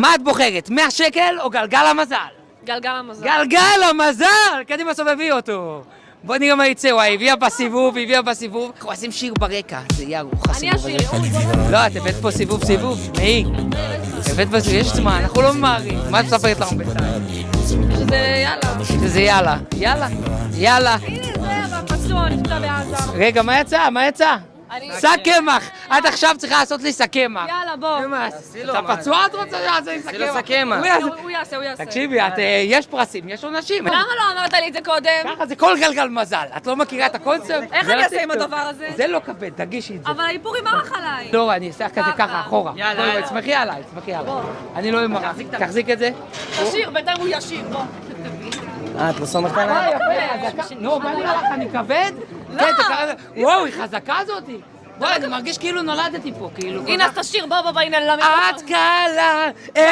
מה את בוחרת? 100 שקל או גלגל המזל? גלגל המזל. גלגל המזל! קדימה סובבי אותו. בוא נראה מה יצא, וואי, הביאה בסיבוב. אנחנו עושים שיר ברקע, זה יהיה ארוחה סיבוב. אני אשיר. לא, את הבאת פה סיבוב, מאי. הבאת פה סיבוב, יש זמן, אנחנו לא ממהרים. מה את מספרת לנו בינתיים? שזה יאללה. יאללה. הנה זה הפצוע, נפצע בעזה. רגע, מה יצא? שק קמח! את עכשיו צריכה לעשות לי שק קמח. יאללה, בוא. אתה פצוע את רוצה לעשות לי שק קמח? הוא יעשה. תקשיבי, יש פרסים, יש עונשים. למה לא אמרת לי את זה קודם? ככה זה כל גלגל מזל. את לא מכירה את הקונספט? איך אני אעשה עם הדבר הזה? זה לא כבד, תגישי את זה. אבל האיפור ימרח עליי. לא, אני אעשה כזה ככה, אחורה. יאללה. תסמכי עליי. אני לא אמרח. תחזיק את זה. תשאיר, בינתיים הוא ישיר, בוא. את לא סומכת עליי? נו, מה נראה לך, אני כבד? לא. וואו, היא חזקה זאתי. בואי, אני מרגיש כאילו נולדתי פה, כאילו. הנה, אז תשאיר, בוא, הנה, את קלה.